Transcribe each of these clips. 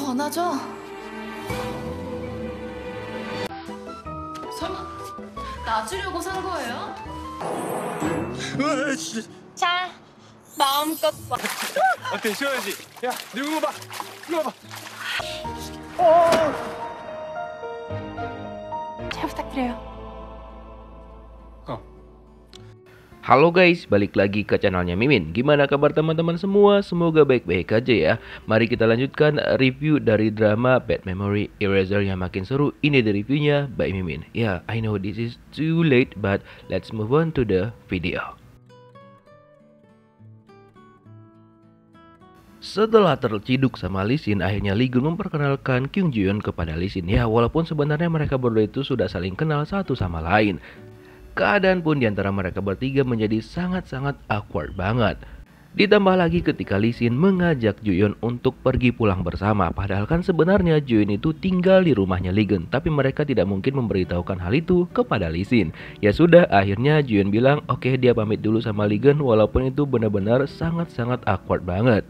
시원하죠? 설마 놔주려고 산 거예요? 으아, 진짜. 자, 마음껏 봐. 앞에 쉬어야지. 야, 네 이거 봐. 이거 봐. 잘 부탁드려요. Halo guys, balik lagi ke channelnya Mimin. Gimana kabar teman-teman semua? Semoga baik-baik aja ya. Mari kita lanjutkan review dari drama Bad Memory Eraser yang makin seru. Ini di reviewnya by Mimin. Ya, I know this is too late, but let's move on to the video. Setelah terciduk sama Lee Sin, akhirnya Lee Gun memperkenalkan Kyung Ji Yeon kepada Lee Sin. Ya, walaupun sebenarnya mereka berdua itu sudah saling kenal satu sama lain. Keadaan pun diantara mereka bertiga menjadi sangat-sangat awkward banget. Ditambah lagi ketika Lee Sin mengajak Ju Yeon untuk pergi pulang bersama. Padahal kan sebenarnya Ju Yeon itu tinggal di rumahnya Lee Gun, tapi mereka tidak mungkin memberitahukan hal itu kepada Lee Sin. Ya sudah, akhirnya Ju Yeon bilang oke, dia pamit dulu sama Lee Gun, walaupun itu benar-benar sangat-sangat awkward banget.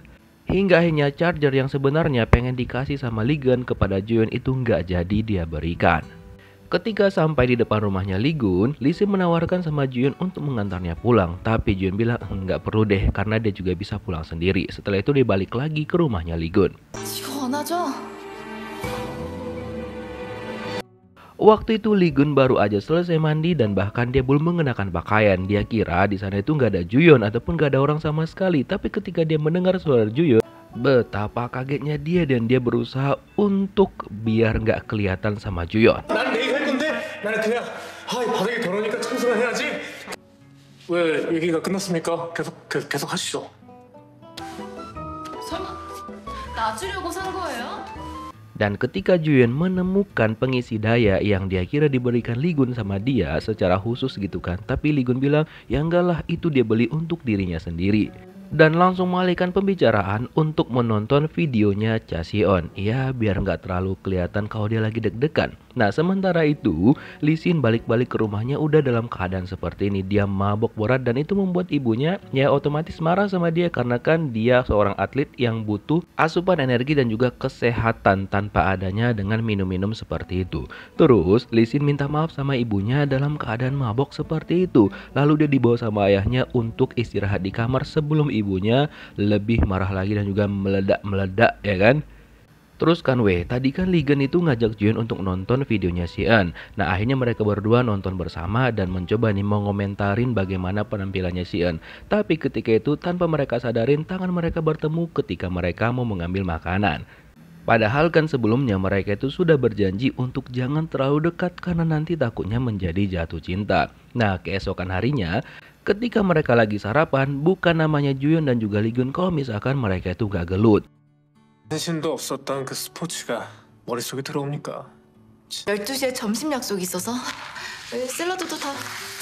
Hingga akhirnya charger yang sebenarnya pengen dikasih sama Lee Gun kepada Ju Yeon itu nggak jadi dia berikan. Ketika sampai di depan rumahnya Lee Gun, Lee Sin menawarkan sama Ju Yeon untuk mengantarnya pulang. Tapi Ju Yeon bilang nggak perlu deh, karena dia juga bisa pulang sendiri. Setelah itu dia balik lagi ke rumahnya Lee Gun. 시원하죠? Waktu itu Lee Gun baru aja selesai mandi dan bahkan dia belum mengenakan pakaian. Dia kira di sana itu nggak ada Ju Yeon ataupun nggak ada orang sama sekali. Tapi ketika dia mendengar suara Ju Yeon, betapa kagetnya dia dan dia berusaha untuk biar nggak kelihatan sama Ju Yeon. 난 내일 할 건데 나는 그냥 바닥에 더러우니까 청소를 해야지. 왜 얘기가 끝났습니까? 계속 하시죠. 설마 놔주려고 산 거예요? Dan ketika Ju Yeon menemukan pengisi daya yang dia kira diberikan Lee Gun sama dia secara khusus gitu kan, tapi Lee Gun bilang ya enggak lah, itu dia beli untuk dirinya sendiri. Dan langsung mengalihkan pembicaraan untuk menonton videonya Cha Si-eon. Ya biar nggak terlalu kelihatan kalau dia lagi deg-degan. Nah sementara itu Lee Sin balik-balik ke rumahnya udah dalam keadaan seperti ini. Dia mabok berat dan itu membuat ibunya ya otomatis marah sama dia. Karena kan dia seorang atlet yang butuh asupan energi dan juga kesehatan tanpa adanya dengan minum-minum seperti itu. Terus Lee Sin minta maaf sama ibunya dalam keadaan mabok seperti itu. Lalu dia dibawa sama ayahnya untuk istirahat di kamar sebelum ibunya lebih marah lagi dan juga meledak-meledak ya kan. Terus kan tadi kan Lee Gun itu ngajak Ju Yeon untuk nonton videonya Si-eun. Nah akhirnya mereka berdua nonton bersama dan mencoba nih mengomentarin bagaimana penampilannya Si-eun. Tapi ketika itu tanpa mereka sadarin tangan mereka bertemu ketika mereka mau mengambil makanan. Padahal kan sebelumnya mereka itu sudah berjanji untuk jangan terlalu dekat karena nanti takutnya menjadi jatuh cinta. Nah keesokan harinya ketika mereka lagi sarapan, bukan namanya Ju Yeon dan juga Lee Gun kalau misalkan mereka itu gak gelut. 신도 없었던 그 스포츠가 머릿속에 들어옵니까? 12시에 점심 약속 있어서 샐러드도 다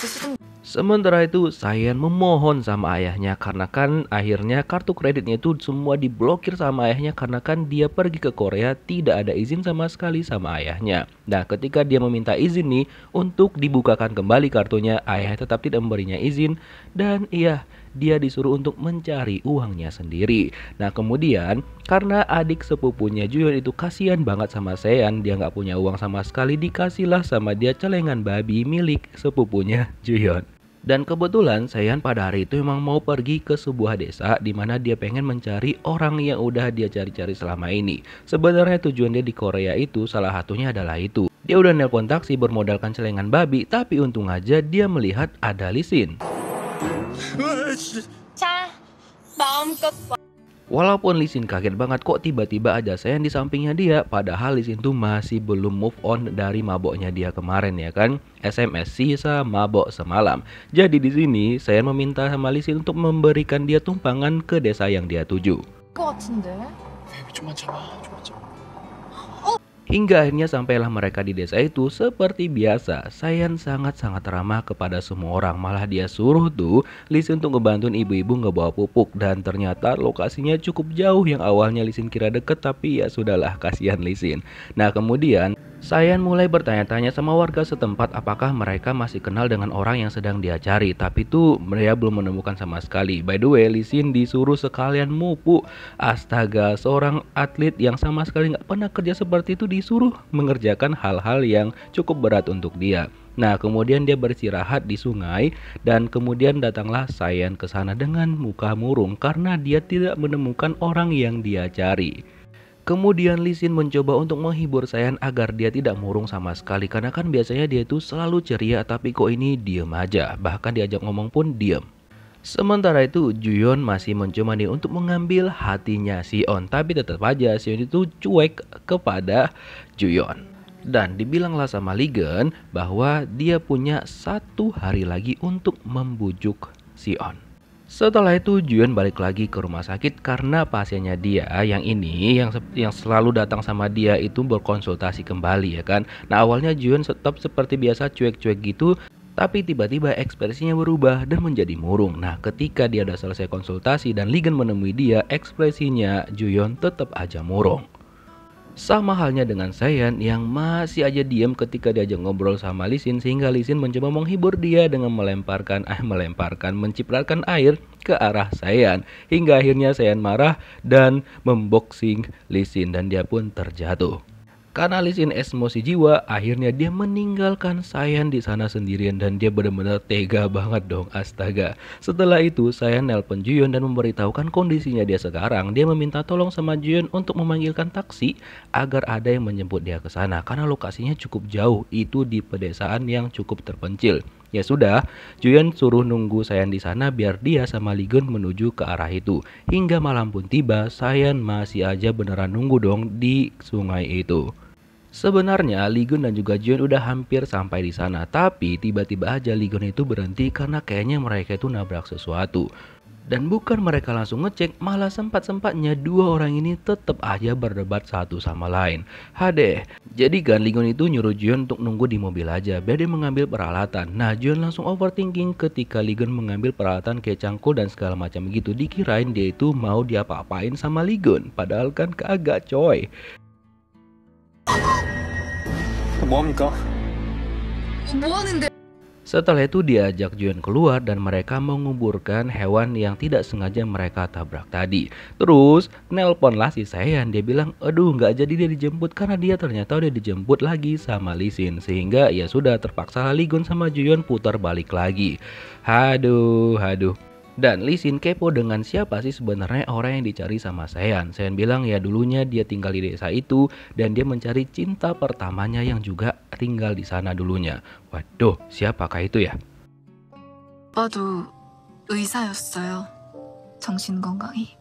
드시던. Sementara itu Sayan memohon sama ayahnya karena kan akhirnya kartu kreditnya itu semua diblokir sama ayahnya karena kan dia pergi ke Korea tidak ada izin sama sekali sama ayahnya. Nah ketika dia meminta izin nih untuk dibukakan kembali kartunya, ayahnya tetap tidak memberinya izin dan iya dia disuruh untuk mencari uangnya sendiri. Nah kemudian karena adik sepupunya Ju Yeon itu kasihan banget sama Sayan, dia nggak punya uang sama sekali, dikasihlah sama dia celengan babi milik sepupunya Ju Yeon. Dan kebetulan Sayan pada hari itu memang mau pergi ke sebuah desa di mana dia pengen mencari orang yang udah dia cari-cari selama ini. Sebenarnya tujuan dia di Korea itu salah satunya adalah itu. Dia udah nelpon taksi bermodalkan celengan babi, tapi untung aja dia melihat ada Lee Sin. 으아, 진짜. 자, 마음껏 봐. Walaupun Lee Sin kaget banget kok tiba-tiba aja Sayan di sampingnya dia, padahal Lee Sin tuh masih belum move on dari maboknya dia kemarin ya kan. SMS sisa mabok semalam. Jadi di sini Sayan meminta sama Lee Sin untuk memberikan dia tumpangan ke desa yang dia tuju. 것 같은데. 좀만 참아. Hingga akhirnya sampailah mereka di desa itu. Seperti biasa Sayan sangat-sangat ramah kepada semua orang. Malah dia suruh tuh Lee Sin untuk ngebantuin ibu-ibu ngebawa pupuk. Dan ternyata lokasinya cukup jauh. Yang awalnya Lee Sin kira deket, tapi ya sudahlah, kasihan Lee Sin. Nah kemudian Sayan mulai bertanya-tanya sama warga setempat apakah mereka masih kenal dengan orang yang sedang dia cari. Tapi tuh mereka belum menemukan sama sekali. By the way, Lee Sin disuruh sekalian mupu. Astaga, seorang atlet yang sama sekali nggak pernah kerja seperti itu disuruh mengerjakan hal-hal yang cukup berat untuk dia. Nah, kemudian dia beristirahat di sungai dan kemudian datanglah Sayan ke sana dengan muka murung karena dia tidak menemukan orang yang dia cari. Kemudian Lee Sin mencoba untuk menghibur Sayan agar dia tidak murung sama sekali karena kan biasanya dia itu selalu ceria tapi kok ini diem aja, bahkan diajak ngomong pun diem. Sementara itu Juyeon masih mencoba nih untuk mengambil hatinya Sion, tapi tetap aja Sion itu cuek kepada Juyeon. Dan dibilanglah sama Ligen bahwa dia punya 1 hari lagi untuk membujuk Sion. Setelah itu Juyeon balik lagi ke rumah sakit karena pasiennya dia yang ini yang selalu datang sama dia itu berkonsultasi kembali ya kan. Nah awalnya Juyeon tetap seperti biasa cuek-cuek gitu, tapi tiba-tiba ekspresinya berubah dan menjadi murung. Nah ketika dia udah selesai konsultasi dan Ligen menemui dia, ekspresinya Juyeon tetap aja murung. Sama halnya dengan Sayan yang masih aja diam ketika diajak ngobrol sama Lee Sin, sehingga Lee Sin mencoba menghibur dia dengan mencipratan air ke arah Sayan hingga akhirnya Sayan marah dan memboxing Lee Sin dan dia pun terjatuh. Karena Lee Sin emosi jiwa, akhirnya dia meninggalkan Sayan di sana sendirian dan dia benar-benar tega banget dong, astaga. Setelah itu Sayan nelpon Juyeon dan memberitahukan kondisinya dia sekarang. Dia meminta tolong sama Juyeon untuk memanggilkan taksi agar ada yang menjemput dia ke sana karena lokasinya cukup jauh, itu di pedesaan yang cukup terpencil. Ya sudah, Juyeon suruh nunggu Sayan di sana biar dia sama Ligun menuju ke arah itu. Hingga malam pun tiba, Sayan masih aja beneran nunggu dong di sungai itu. Sebenarnya Ligun dan juga Juyeon udah hampir sampai di sana, tapi tiba-tiba aja Ligun itu berhenti karena kayaknya mereka itu nabrak sesuatu. Dan bukan mereka langsung ngecek, malah sempat-sempatnya 2 orang ini tetap aja berdebat satu sama lain. Hadeh, jadi kan Ligun itu nyuruh Juyeon untuk nunggu di mobil aja biar dia mengambil peralatan. Nah Juyeon langsung overthinking ketika Ligun mengambil peralatan kayak cangkul dan segala macam gitu. Dikirain dia itu mau diapa-apain sama Ligun, padahal kan kagak coy. 뭐합니까? 뭐 하는데? Setelah itu diajak Juyeon keluar dan mereka menguburkan hewan yang tidak sengaja mereka tabrak tadi. Terus nelponlah si Sayan, dia bilang aduh nggak jadi dia dijemput karena dia ternyata udah dijemput lagi sama Lee Sin. Sehingga ya sudah terpaksa Ligun sama Juyeon putar balik lagi. Haduh. Dan Lee Sin kepo dengan siapa sih sebenarnya orang yang dicari sama Sayan. Sayan bilang ya dulunya dia tinggal di desa itu dan dia mencari cinta pertamanya yang juga tinggal di sana dulunya. Waduh, siapakah itu ya? 오빠도 의사였어요. 정신건강이.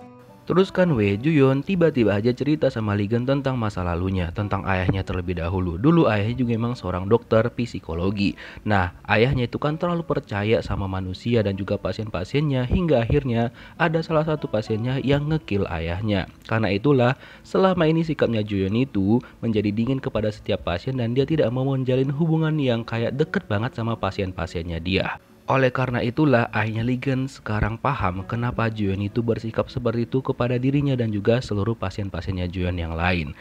Terus kan Juyeon tiba-tiba aja cerita sama Ligen tentang masa lalunya, tentang ayahnya terlebih dahulu. Dulu ayahnya juga memang seorang dokter psikologi. Nah, ayahnya itu kan terlalu percaya sama manusia dan juga pasien-pasiennya hingga akhirnya ada salah satu pasiennya yang ngekill ayahnya. Karena itulah selama ini sikapnya Juyeon itu menjadi dingin kepada setiap pasien dan dia tidak mau menjalin hubungan yang kayak deket banget sama pasien-pasiennya dia. Oleh karena itulah akhirnya Ligen sekarang paham kenapa Juyeon itu bersikap seperti itu kepada dirinya dan juga seluruh pasien-pasiennya Juyeon yang lain.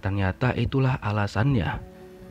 Ternyata itulah alasannya.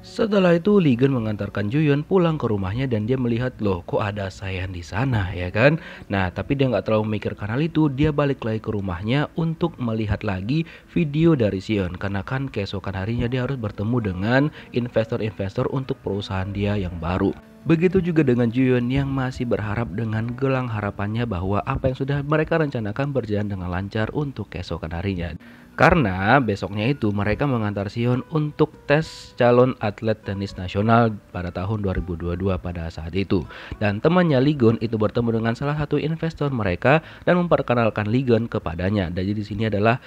Setelah itu Ligen mengantarkan Juyeon pulang ke rumahnya dan dia melihat loh kok ada Sayan di sana ya kan. Nah tapi dia nggak terlalu memikirkan hal itu, dia balik lagi ke rumahnya untuk melihat lagi video dari Sion karena kan keesokan harinya dia harus bertemu dengan investor-investor untuk perusahaan dia yang baru. Begitu juga dengan Juyeon yang masih berharap dengan gelang harapannya bahwa apa yang sudah mereka rencanakan berjalan dengan lancar untuk keesokan harinya. Karena besoknya itu mereka mengantar Sion untuk tes calon atlet tenis nasional pada tahun 2022 pada saat itu. Dan temannya Ligun itu bertemu dengan salah satu investor mereka dan memperkenalkan Ligun kepadanya. Dan di sini adalah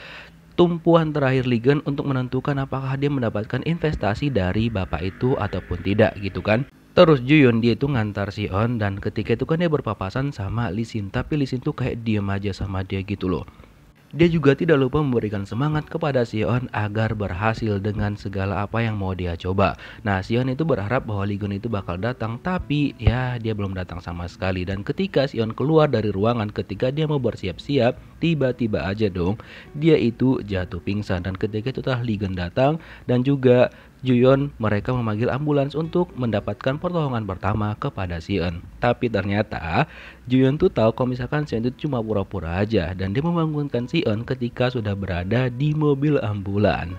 tumpuan terakhir Ligun untuk menentukan apakah dia mendapatkan investasi dari bapak itu ataupun tidak gitu kan. Terus Juyeon dia itu ngantar Sion dan ketika itu kan dia berpapasan sama Lee Sin, tapi Lee Sin tuh kayak diem aja sama dia gitu loh. Dia juga tidak lupa memberikan semangat kepada Sion agar berhasil dengan segala apa yang mau dia coba. Nah Sion itu berharap bahwa Ligun itu bakal datang, tapi ya dia belum datang sama sekali. Dan ketika Sion keluar dari ruangan ketika dia mau bersiap-siap, tiba-tiba aja dong dia itu jatuh pingsan. Dan ketika itu Lee-gun datang dan juga Ju-yeon mereka memanggil ambulans untuk mendapatkan pertolongan pertama kepada Si-eun. Tapi ternyata Ju-yeon tuh tahu kalau misalkan Si-eun itu cuma pura-pura aja dan dia membangunkan Si-eun ketika sudah berada di mobil ambulan.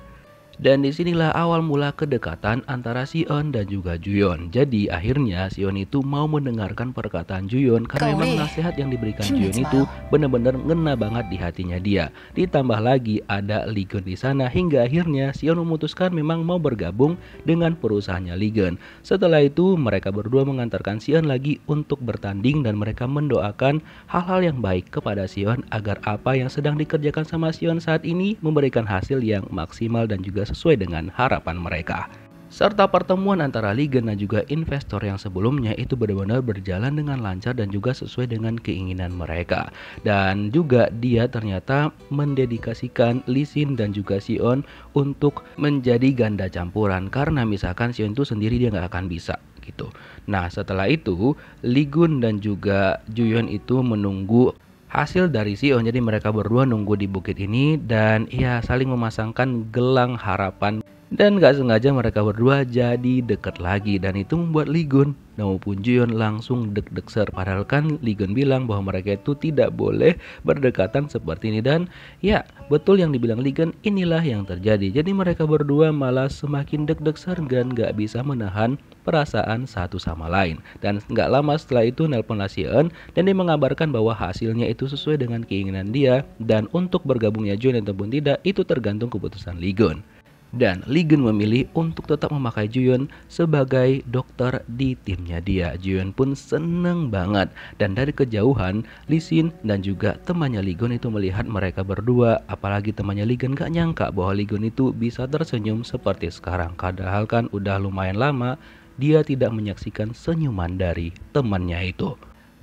Dan disinilah awal mula kedekatan antara Si-eun dan juga Ju-yeon. Jadi akhirnya Si-eun itu mau mendengarkan perkataan Ju-yeon karena memang nasihat yang diberikan Ju-yeon itu benar-benar ngena banget di hatinya dia. Ditambah lagi ada Lee-gun di sana hingga akhirnya Si-eun memutuskan memang mau bergabung dengan perusahaannya Lee-gun. Setelah itu mereka berdua mengantarkan Si-eun lagi untuk bertanding dan mereka mendoakan hal-hal yang baik kepada Si-eun agar apa yang sedang dikerjakan sama Si-eun saat ini memberikan hasil yang maksimal dan juga sesuai dengan harapan mereka. Serta pertemuan antara Lee-gun dan juga investor yang sebelumnya itu benar-benar berjalan dengan lancar dan juga sesuai dengan keinginan mereka. Dan juga dia ternyata mendedikasikan Lee Sin dan juga Si-eun untuk menjadi ganda campuran karena misalkan Si-eun itu sendiri dia nggak akan bisa gitu. Nah setelah itu Lee-gun dan juga Ju-yeon itu menunggu hasil dari Si-eun. Jadi mereka berdua nunggu di bukit ini dan ya saling memasangkan gelang harapan. Dan gak sengaja mereka berdua jadi deket lagi dan itu membuat Lee-gun maupun Ju-yeon langsung deg-degser. Padahal kan Lee-gun bilang bahwa mereka itu tidak boleh berdekatan seperti ini. Dan ya betul yang dibilang Lee-gun, inilah yang terjadi. Jadi mereka berdua malah semakin deg-degser dan gak bisa menahan perasaan satu sama lain. Dan gak lama setelah itu nelponlah Si-eun dan dia mengabarkan bahwa hasilnya itu sesuai dengan keinginan dia. Dan untuk bergabungnya Ju-yeon ataupun tidak itu tergantung keputusan Lee-gun. Dan Lee-gun memilih untuk tetap memakai Ju-yeon sebagai dokter di timnya dia. Ju-yeon pun seneng banget. Dan dari kejauhan Lee Sin dan juga temannya Lee-gun itu melihat mereka berdua. Apalagi temannya Lee-gun gak nyangka bahwa Lee-gun itu bisa tersenyum seperti sekarang. Padahal kan udah lumayan lama dia tidak menyaksikan senyuman dari temannya itu.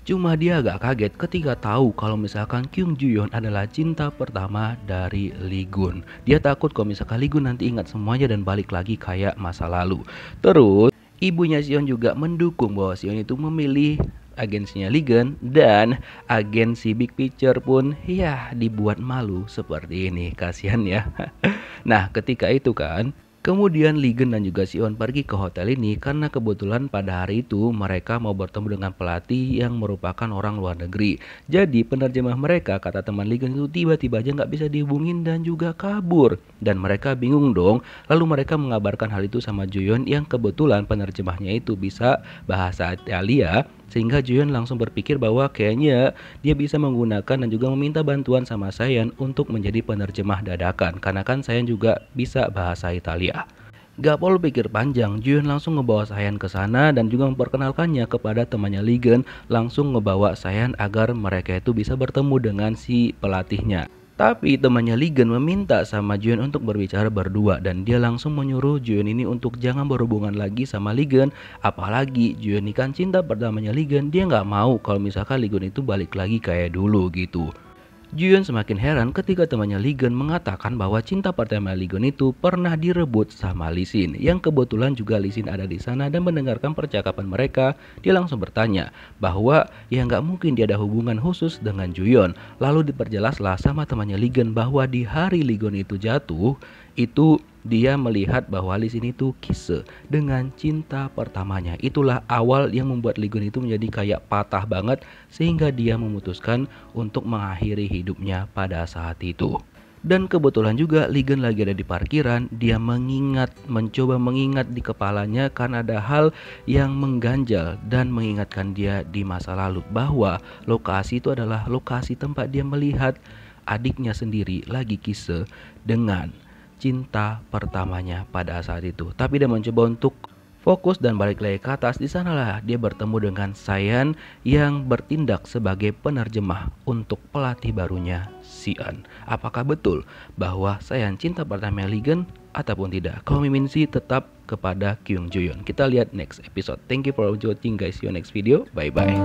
Cuma dia agak kaget ketika tahu kalau misalkan Kyung Ju-yeon adalah cinta pertama dari Lee-gun. Dia takut kalau misalkan Lee-gun nanti ingat semuanya dan balik lagi kayak masa lalu. Terus ibunya Si-eun juga mendukung bahwa Si-eun itu memilih agensinya Lee-gun dan agensi Big Picture pun ya dibuat malu seperti ini. Kasihan ya. Nah ketika itu kan kemudian Lee-gun dan juga Si-eun pergi ke hotel ini karena kebetulan pada hari itu mereka mau bertemu dengan pelatih yang merupakan orang luar negeri. Jadi penerjemah mereka, kata teman Lee-gun itu tiba-tiba aja nggak bisa dihubungin dan juga kabur. Dan mereka bingung dong. Lalu mereka mengabarkan hal itu sama Ju-yeon yang kebetulan penerjemahnya itu bisa bahasa Italia. Sehingga Ju-yeon langsung berpikir bahwa kayaknya dia bisa menggunakan dan juga meminta bantuan sama Sayan untuk menjadi penerjemah dadakan. Karena kan Sayan juga bisa bahasa Italia. Gak perlu pikir panjang, Ju-yeon langsung ngebawa Sayan ke sana dan juga memperkenalkannya kepada temannya Lee-gun. Langsung ngebawa Sayan agar mereka itu bisa bertemu dengan si pelatihnya. Tapi temannya Lee-gun meminta sama Ju-yeon untuk berbicara berdua dan dia langsung menyuruh Ju-yeon ini untuk jangan berhubungan lagi sama Lee-gun. Apalagi Ju-yeon ini kan cinta pertamanya Lee-gun, dia nggak mau kalau misalkan Lee-gun itu balik lagi kayak dulu gitu. Ju-yeon semakin heran ketika temannya Lee-gun mengatakan bahwa cinta pertama Lee-gun itu pernah direbut sama Lee Sin. Yang kebetulan juga Lee Sin ada di sana dan mendengarkan percakapan mereka. Dia langsung bertanya bahwa ya nggak mungkin dia ada hubungan khusus dengan Ju-yeon. Lalu diperjelaslah sama temannya Lee-gun bahwa di hari Lee-gun itu jatuh, itu dia melihat bahwa Lee Sin itu kisah dengan cinta pertamanya. Itulah awal yang membuat Lee-gun itu menjadi kayak patah banget sehingga dia memutuskan untuk mengakhiri hidupnya pada saat itu. Dan kebetulan juga Lee-gun lagi ada di parkiran. Dia mencoba mengingat di kepalanya karena ada hal yang mengganjal dan mengingatkan dia di masa lalu bahwa lokasi itu adalah lokasi tempat dia melihat adiknya sendiri lagi kisah dengan cinta pertamanya pada saat itu. Tapi dia mencoba untuk fokus dan balik lagi ke atas. Di sanalah dia bertemu dengan Sayan yang bertindak sebagai penerjemah untuk pelatih barunya Si-eun. Apakah betul bahwa Sayan cinta pertama Lee-gun ataupun tidak? Kalau Mimin sih tetap kepada Kyung Ju-yeon. Kita lihat next episode. Thank you for watching guys. See you next video. Bye bye.